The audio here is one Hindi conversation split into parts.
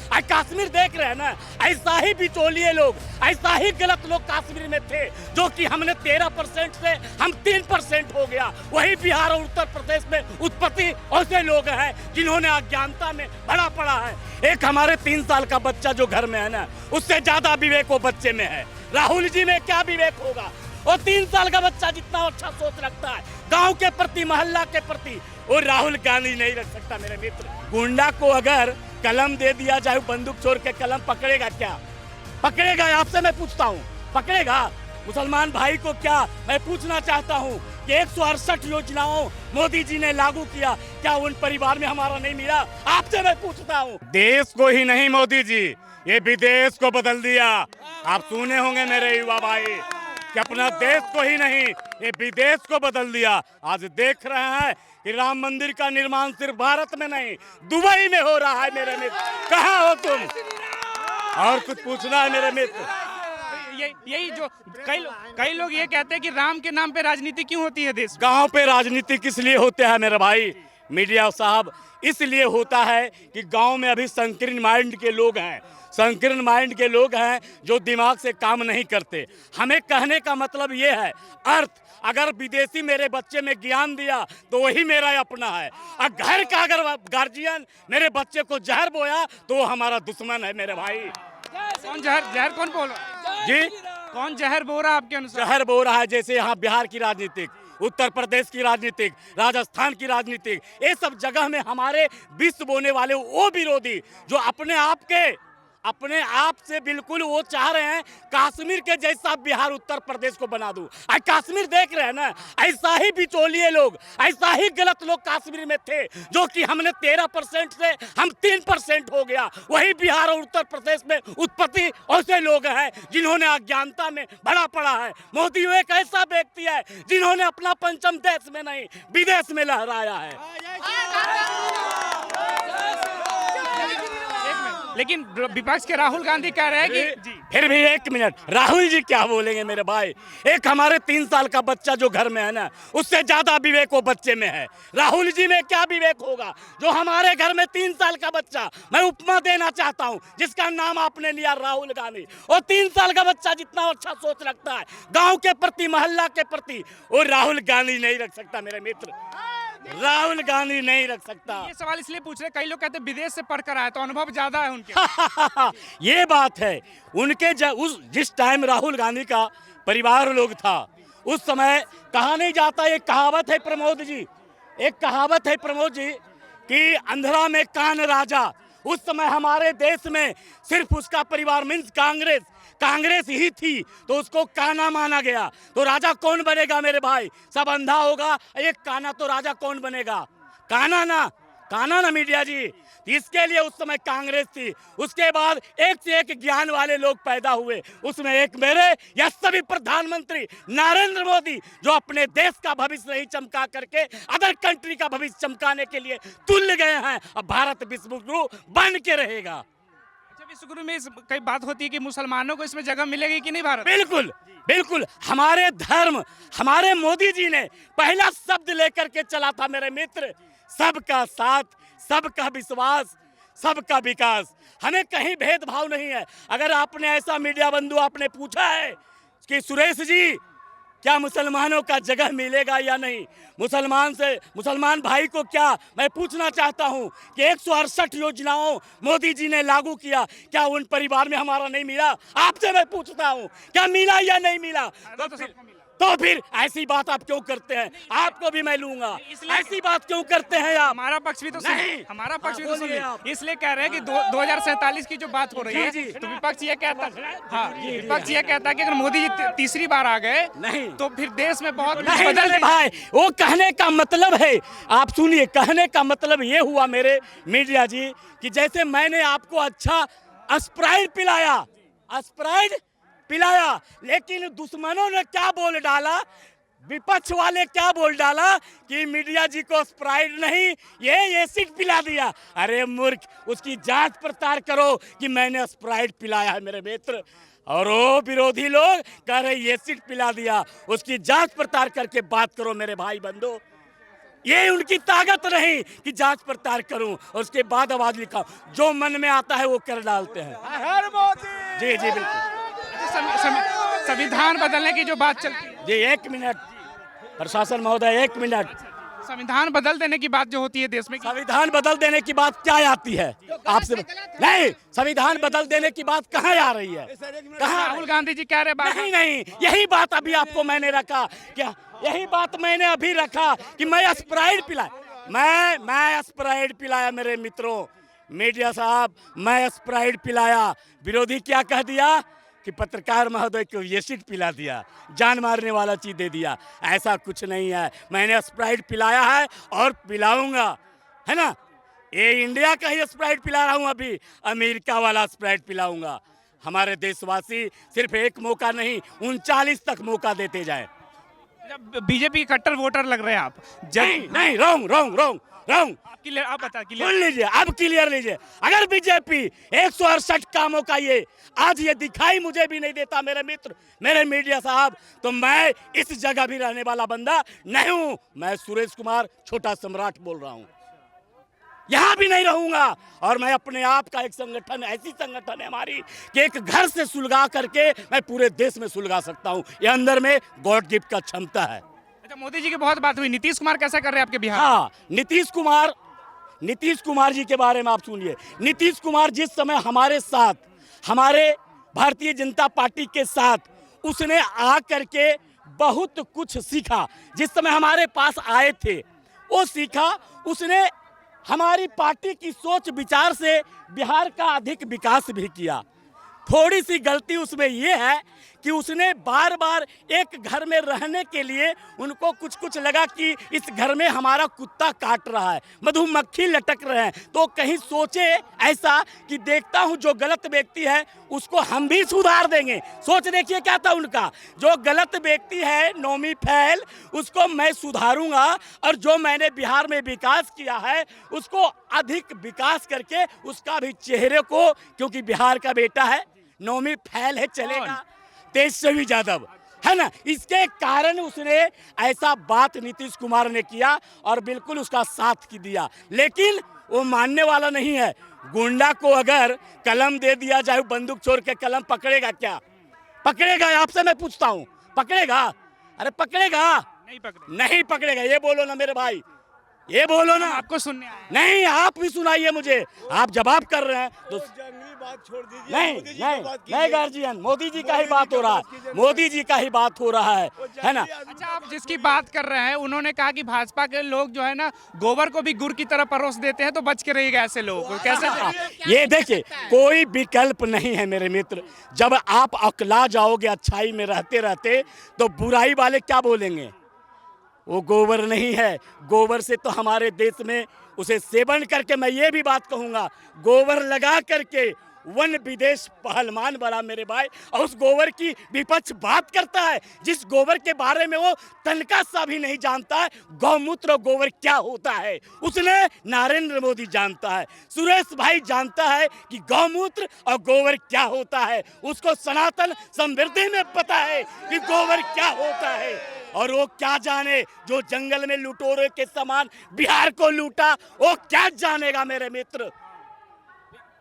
आज कश्मीर देख रहे हैं ना, ऐसा ही बिचौलिए लोग, ऐसा ही गलत लोग कश्मीर में थे, जो कि हमने 13% से हम 3% हो गया। वही बिहार और उत्तर प्रदेश में उत्पत्ति ऐसे लोग हैं जिन्होंने अज्ञानता में बड़ा पड़ा है। एक हमारे 3 साल का बच्चा जो घर में है ना, उससे ज्यादा विवेक वो बच्चे में है। राहुल जी में क्या विवेक होगा? और 3 साल का बच्चा जितना अच्छा सोच रखता है गांव के प्रति, मोहल्ला के प्रति, वो राहुल गांधी नहीं रख सकता मेरे मित्र। गुंडा को अगर कलम दे दिया जाए, बंदूक छोड़ के कलम पकड़ेगा क्या? पकड़ेगा? आपसे मैं पूछता हूँ, पकड़ेगा? मुसलमान भाई को क्या मैं पूछना चाहता हूँ कि 168 योजनाओं मोदी जी ने लागू किया, क्या उन परिवार में हमारा नहीं मिला? आपसे मैं पूछता हूँ। देश को ही नहीं मोदी जी, ये विदेश को बदल दिया। आप सुने होंगे मेरे युवा भाई कि अपना देश को ही नहीं, ये विदेश को बदल दिया। आज देख रहे हैं कि राम मंदिर का निर्माण सिर्फ भारत में नहीं, दुबई में हो रहा है मेरे मित्र। कहाँ हो तुम? और कुछ पूछना है मेरे मित्र? यही जो कई लोग ये कहते हैं कि राम के नाम पे राजनीति क्यों होती है देश? गांव पे राजनीति किस लिए होते हैं मेरे भाई मीडिया साहब? इसलिए होता है कि गांव में अभी संकीर्ण माइंड के लोग हैं, संकीर्ण माइंड के लोग हैं जो दिमाग से काम नहीं करते। हमें कहने का मतलब ये है, अर्थ अगर विदेशी मेरे बच्चे में ज्ञान दिया तो वही मेरा अपना है। और घर का अगर गार्जियन मेरे बच्चे को जहर बोया तो वो हमारा दुश्मन है मेरे भाई। कौन जहर कौन बोल रहा है जी? कौन जहर बो रहा है आपके अनुसार? जहर बो रहा है जैसे यहाँ बिहार की राजनीतिक, उत्तर प्रदेश की राजनीतिक, राजस्थान की राजनीतिक, ये सब जगह में हमारे विष बोने वाले वो विरोधी जो अपने आप से बिल्कुल वो चाह रहे हैं कश्मीर के जैसा बिहार उत्तर प्रदेश को बना दूं। आज कश्मीर देख रहे हैं ना, ऐसा ही बिचौलिए लोग, ऐसा ही गलत लोग कश्मीर में थे, जो कि हमने 13% से हम 3% हो गया। वही बिहार और उत्तर प्रदेश में उत्पत्ति ऐसे लोग हैं जिन्होंने अज्ञानता में बड़ा पड़ा है। मोदी एक ऐसा व्यक्ति है जिन्होंने अपना परचम देश में नहीं विदेश में लहराया है। लेकिन विपक्ष के राहुल गांधी कह रहे हैं कि फिर भी 1 मिनट, राहुल जी क्या बोलेंगे मेरे भाई? एक हमारे 3 साल का बच्चा जो घर में है ना, उससे ज्यादा विवेक वो बच्चे में है। राहुल जी में क्या विवेक होगा? जो हमारे घर में 3 साल का बच्चा, मैं उपमा देना चाहता हूं जिसका नाम आपने लिया राहुल गांधी, और 3 साल का बच्चा जितना अच्छा सोच रखता है गाँव के प्रति, मोहल्ला के प्रति, वो राहुल गांधी नहीं रख सकता मेरे मित्र। राहुल गांधी नहीं रख सकता। ये सवाल इसलिए पूछ रहे, कई लोग कहते हैं विदेश से पढ़कर आए तो अनुभव ज्यादा है उनके। ये बात है उनके। जिस टाइम राहुल गांधी का परिवार लोग था, उस समय कहा नहीं जाता, एक कहावत है प्रमोद जी, एक कहावत है प्रमोद जी कि अंधरा में कान राजा। उस समय हमारे देश में सिर्फ उसका परिवार मीन्स कांग्रेस ही थी, तो उसको काना माना गया। तो राजा कौन बनेगा मेरे भाई? सब अंधा होगा, एक काना, तो राजा कौन बनेगा? काना ना मीडिया जी। इसके लिए उस समय कांग्रेस थी। उसके बाद एक से एक ज्ञान वाले लोग पैदा हुए, उसमें एक मेरे या सभी प्रधानमंत्री नरेंद्र मोदी, जो अपने देश का भविष्य नहीं चमका करके अदर कंट्री का भविष्य चमकाने के लिए तुल्य गए हैं। अब भारत विश्व गुरु बन के रहेगा। विश्व गुरु में कई बात होती है कि मुसलमानों को इसमें जगह मिलेगी कि नहीं भारत? बिल्कुल। हमारे धर्म, हमारे मोदी जी ने पहला शब्द लेकर के चला था मेरे मित्र, सबका साथ, सबका विश्वास, सबका विकास। हमें कहीं भेदभाव नहीं है। अगर आपने ऐसा मीडिया बंधु आपने पूछा है कि सुरेश जी क्या मुसलमानों का जगह मिलेगा या नहीं, मुसलमान भाई को क्या मैं पूछना चाहता हूं कि 168 योजनाओं मोदी जी ने लागू किया, क्या उन परिवार में हमारा नहीं मिला? आपसे मैं पूछता हूं, क्या मिला या नहीं मिला? तो फिर ऐसी बात आप क्यों करते हैं? आपको भी मैं लूंगा। ऐसी बात क्यों करते हैं आप? हमारा पक्ष भी तो नहीं, हमारा पक्ष भी तो सुनिए। इसलिए कह रहे हैं कि 2047 की जो बात हो रही है, तो विपक्ष ये कहता है, विपक्ष ये कहता है कि अगर मोदी जी तीसरी बार आ गए नहीं तो फिर देश में बहुत बदल भाई। वो कहने का मतलब है, आप सुनिए, कहने का मतलब ये हुआ मेरे मीडिया जी कि जैसे मैंने आपको अच्छा स्प्राइट पिलाया, लेकिन दुश्मनों ने क्या बोल डाला, विपक्ष वाले क्या बोल डाला कि मीडिया जी को स्प्राइट नहीं, ये एसिड पिला दिया। अरे मूर्ख, उसकी जांच पड़ताल करो कि मैंने स्प्राइट पिलाया है मेरे मित्र। और वो विरोधी लोग कह रहे एसिड पिला दिया, उसकी जांच पड़ताल करके बात करो मेरे भाई बंधु। ये उनकी ताकत नहीं कि जांच पड़ताल करूं और उसके बाद आवाज लिखाऊं। जो मन में आता है वो कर डालते हैं। जी जी बिल्कुल। संविधान बदलने की जो बात चलती है, जी एक मिनट प्रशासन महोदय, एक मिनट। संविधान बदल देने की बात जो होती है देश में, संविधान बदल देने की बात क्या आती है आपसे? नहीं, संविधान बदल देने की बात कहाँ आ रही है? कहाँ? राहुल गांधी जी कह रहे हैं नहीं नहीं, यही बात अभी आपको मैंने रखा क्या? यही बात मैंने अभी रखा कि मैं स्प्राइट पिलाया, मैं स्प्राइट पिलाया मेरे मित्रों, मीडिया साहब, मैं स्प्राइट पिलाया। विरोधी क्या कह दिया कि पत्रकार महोदय को एसिड पिला दिया, जान मारने वाला चीज दे दिया। ऐसा कुछ नहीं है, मैंने स्प्राइट पिलाया है और पिलाऊंगा, है ना। ये इंडिया का ही स्प्राइट पिला रहा हूं, अभी अमेरिका वाला स्प्राइट पिलाऊंगा। हमारे देशवासी सिर्फ एक मौका नहीं 39 तक मौका देते जाए। बीजेपी के कट्टर वोटर लग रहे हैं आप। नहीं, रॉन्ग रॉन्ग रॉन्ग रॉन्ग। आप बता सुन लीजिए, अब क्लियर लीजिए। अगर बीजेपी 168 कामों का ये आज ये दिखाई मुझे भी नहीं देता मेरे मित्र, मेरे मीडिया साहब, तो मैं इस जगह भी रहने वाला बंदा नहीं हूं। मैं सुरेश कुमार छोटा सम्राट बोल रहा हूं, यहां भी नहीं रहूंगा। और मैं अपने आप का एक संगठन, ऐसी संगठन है हमारी कि एक घर से सुलगा करके मैं पूरे देश में सुलगा सकता हूं। ये अंदर में गॉड गिफ्ट का क्षमता है। अच्छा, मोदी जी की बहुत बात हुई, नीतीश कुमार कैसा कर रहे हैं आपके बिहार? हाँ, नीतीश कुमार जी के बारे में आप सुनिए। नीतीश कुमार जिस समय हमारे साथ, हमारे भारतीय जनता पार्टी के साथ, उसने आ करके बहुत कुछ सीखा। जिस समय हमारे पास आए थे वो सीखा उसने। हमारी पार्टी की सोच विचार से बिहार का अधिक विकास भी किया। थोड़ी सी गलती उसमें ये है कि उसने बार बार एक घर में रहने के लिए उनको कुछ लगा कि इस घर में हमारा कुत्ता काट रहा है, मधुमक्खी लटक रहे हैं, तो कहीं सोचे ऐसा कि देखता हूं जो गलत व्यक्ति है उसको हम भी सुधार देंगे। सोच देखिए क्या था उनका, जो गलत व्यक्ति है नौमी फैल, उसको मैं सुधारूंगा और जो मैंने बिहार में विकास किया है उसको अधिक विकास करके उसका भी चेहरे को, क्योंकि बिहार का बेटा है, नौमी फैल है, चलेगा, तेजस्वी यादव है ना। इसके कारण उसने ऐसा बात नीतीश कुमार ने किया और बिल्कुल उसका साथ की दिया। लेकिन वो मानने वाला नहीं है। गुंडा को अगर कलम दे दिया जाए, बंदूक छोड़ के कलम पकड़ेगा क्या? पकड़ेगा? आपसे मैं पूछता हूँ, पकड़ेगा? अरे पकड़ेगा? नहीं पकड़ेगा। ये बोलो ना मेरे भाई, ये बोलो ना। आपको सुनने आया। नहीं, आप भी सुनाइए मुझे। आप जवाब कर रहे हैं तो जंगली बात छोड़ दीजिए। नहीं गार्जियन, मोदी जी का ही बात हो रहा है, मोदी जी का ही बात हो रहा है ना। अच्छा, आप जिसकी बात कर रहे हैं उन्होंने कहा कि भाजपा के लोग जो है ना गोबर को भी गुड़ की तरह परोस देते हैं, तो बच के रहिएगा ऐसे लोग। कैसे? ये देखिए, कोई विकल्प नहीं है मेरे मित्र। जब आप अकला जाओगे अच्छाई में रहते रहते तो बुराई वाले क्या बोलेंगे? वो गोबर नहीं है। गोबर से तो हमारे देश में उसे सेवन करके, मैं ये भी बात कहूँगा, गोबर लगा करके वन विदेश पहलवान बना मेरे भाई। और उस गोबर की विपक्ष बात करता है जिस गोबर के बारे में वो तनका सा भी नहीं जानता है। गौमूत्र और गोबर क्या होता है उसने नरेंद्र मोदी जानता है, सुरेश भाई जानता है कि गौमूत्र और गोबर क्या होता है। उसको सनातन समृद्धि में पता है कि गोबर क्या होता है। और वो क्या जाने जो जंगल में लुटेरों के समान बिहार को लूटा, वो क्या जानेगा मेरे मित्र?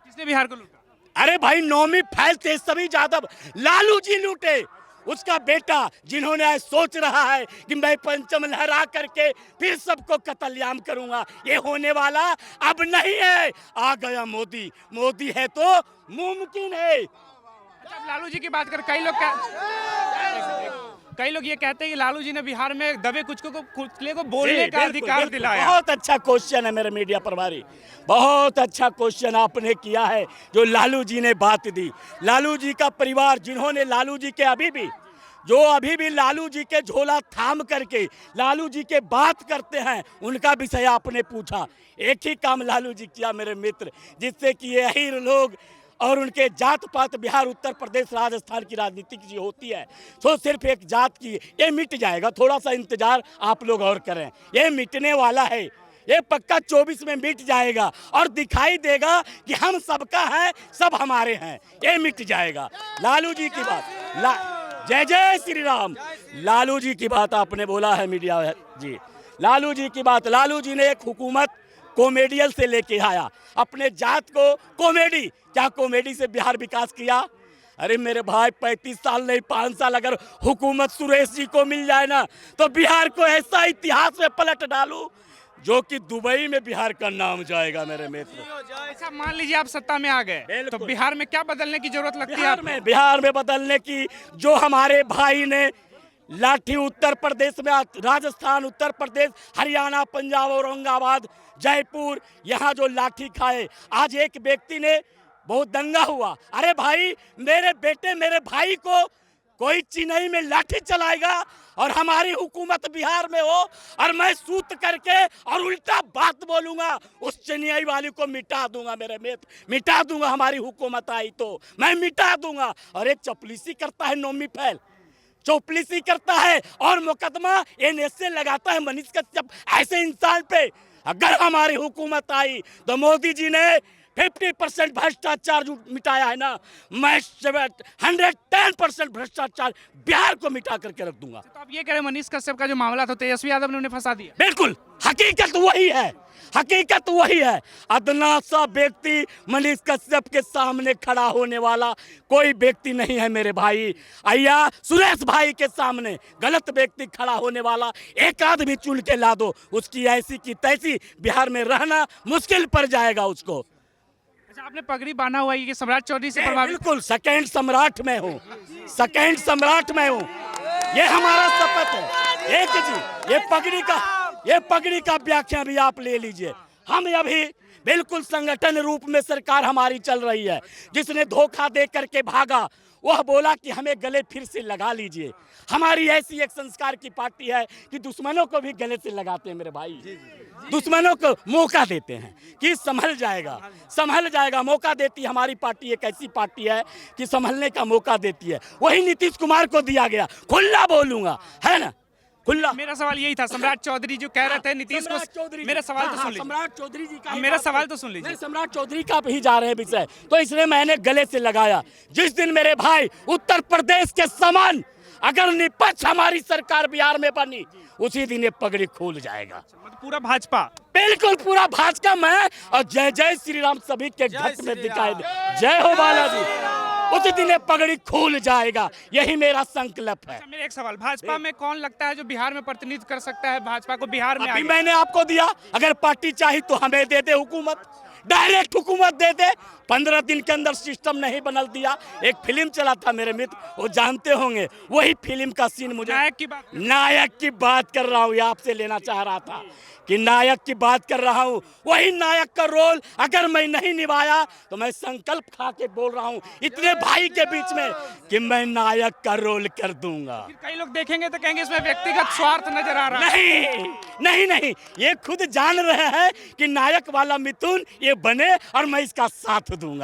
किसने बिहार को लूटा? अरे भाई, नौमी फैल तेजस्वी यादव, लालू जी लूटे। उसका बेटा जिन्होंने आज सोच रहा है कि मैं पंचम लहरा करके फिर सबको कत्लेआम करूंगा, ये होने वाला अब नहीं है। आ गया मोदी, मोदी है तो मुमकिन है। अच्छा, लालू जी की बात कर, कई लोग ये कहते हैं कि लालू जी ने बिहार में दबे कुछ को बोलने का अधिकार दिलाया। बहुत अच्छा क्वेश्चन है मेरे मीडिया प्रभारी, बहुत अच्छा क्वेश्चन आपने किया है। जो लालू जी ने बात दी, लालू जी का परिवार, जिन्होंने लालू जी के अभी भी लालू जी के झोला थाम करके लालू जी के बात करते हैं, उनका विषय आपने पूछा। एक ही काम लालू जी किया मेरे मित्र, जिससे कि यही लोग और उनके जात पात, बिहार, उत्तर प्रदेश, राजस्थान की राजनीति की होती है तो सिर्फ एक जात की, ये मिट जाएगा। थोड़ा सा इंतजार आप लोग और करें, ये मिटने वाला है। ये पक्का 24 में मिट जाएगा और दिखाई देगा कि हम सबका है, सब हमारे हैं। ये मिट जाएगा। लालू जी की बात, जय जय श्री राम। लालू जी की बात आपने बोला है मीडिया जी, लालू जी की बात, लालू जी ने एक हुकूमत कॉमेडियन से लेके आया, अपने जात को कॉमेडी, क्या कॉमेडी से बिहार विकास किया? अरे मेरे भाई 35 साल नहीं 5 साल अगर हुकूमत सुरेश जी को मिल जाए ना तो बिहार को ऐसा इतिहास में पलट डालूं जो कि दुबई में बिहार का नाम जाएगा मेरे मित्र। अच्छा मान लीजिए आप सत्ता में आ गए तो बिहार में क्या बदलने की जरूरत लगती है आपको? बिहार में बदलने की, जो हमारे भाई ने लाठी उत्तर प्रदेश में, राजस्थान, उत्तर प्रदेश, हरियाणा, पंजाब, औरंगाबाद, जयपुर, यहाँ जो लाठी खाए, आज एक व्यक्ति ने बहुत दंगा हुआ, अरे भाई मेरे बेटे मेरे भाई को कोई चेन्नई में लाठी चलाएगा और हमारी हुकूमत बिहार में हो और मैं सूत करके और उल्टा बात बोलूंगा, उस चेन्नई वाली को मिटा दूंगा मेरे मित्र, मिटा दूंगा। हमारी हुकूमत आई तो मैं मिटा दूंगा। और एक चपलीसी करता है, नोमी फैल चौपलीसी करता है और मुकदमा एनएसए लगाता है मनीष कश्यप ऐसे इंसान पे। अगर हमारी हुकूमत आई तो मोदी जी ने 50% भ्रष्टाचार जो मिटाया है ना, मैं 110% भ्रष्टाचार बिहार को मिटा करके रख दूंगा। तो आप ये कह रहे मनीष कश्यप का जो मामला था तेजस्वी यादव ने उन्हें फंसा दिया? बिल्कुल, हकीकत वही है, हकीकत वही है। अदना सा व्यक्ति मनीष कश्यप के सामने खड़ा होने वाला कोई व्यक्ति नहीं है मेरे भाई। अय्या सुरेश भाई के सामने गलत व्यक्ति खड़ा होने वाला एक आदमी चुन के ला दो, उसकी ऐसी की तैसी बिहार में रहना मुश्किल पड़ जाएगा उसको। अच्छा आपने पगड़ी बांधा हुआ है, ये सम्राट चौधरी से प्रभावित? बिल्कुल, सेकंड सम्राट में हूँ, सेकंड सम्राट में हूँ, ये हमारा शपथ है। एक जी ये पगड़ी का व्याख्या भी आप ले लीजिए। हम अभी बिल्कुल संगठन रूप में सरकार हमारी चल रही है। जिसने धोखा दे करके भागा वह बोला कि हमें गले फिर से लगा लीजिए। हमारी ऐसी एक संस्कार की पार्टी है कि दुश्मनों को भी गले से लगाते हैं मेरे भाई, दुश्मनों को मौका देते हैं कि संभल जाएगा, मौका देती है। हमारी पार्टी एक ऐसी पार्टी है कि संभलने का मौका देती है। वही नीतीश कुमार को दिया गया, खुला बोलूंगा, है ना, खुला। मेरा सवाल यही था, सम्राट चौधरी जो कह रहे थे नीतीश को, मेरा सवाल तो सुन लीजिए। सम्राट चौधरी जी का मेरा सवाल तो सुन लीजिए। सम्राट चौधरी का ही जा रहे हैं विषय, तो इसलिए मैंने गले से लगाया। जिस दिन मेरे भाई उत्तर प्रदेश के समान अगर निपक्ष हमारी सरकार बिहार में बनी उसी दिन ये पगड़ी खुल जाएगा। मतलब पूरा भाजपा? बिल्कुल पूरा भाजपा। मैं और जय जय श्री राम सभी के घट में दिखाई दे, जय हो बालाजी, उसी दिन ये पगड़ी खुल जाएगा, यही मेरा संकल्प है। अच्छा मेरा एक सवाल, भाजपा में कौन लगता है जो बिहार में प्रतिनिधित्व कर सकता है भाजपा को बिहार में? अभी मैंने आपको दिया, अगर पार्टी चाहिए तो हमें दे दे हुकूमत, डायरेक्ट हुकूमत दे दे। 15 दिन के अंदर सिस्टम नहीं बदल दिया। एक फिल्म चला था मेरे मित्र, वो जानते होंगे, वही फिल्म का सीन मुझे नायक की बात कर रहा हूँ, आपसे लेना चाह रहा था कि नायक की बात कर रहा हूँ। वही नायक का रोल अगर मैं नहीं निभाया तो मैं संकल्प खा के बोल रहा हूँ इतने भाई के बीच में कि मैं नायक का रोल कर दूंगा। कई लोग देखेंगे तो कहेंगे इसमें व्यक्तिगत स्वार्थ नजर आ रहा है। नहीं, ये खुद जान रहे हैं कि नायक वाला मिथुन ये बने और मैं इसका साथ दूंगा।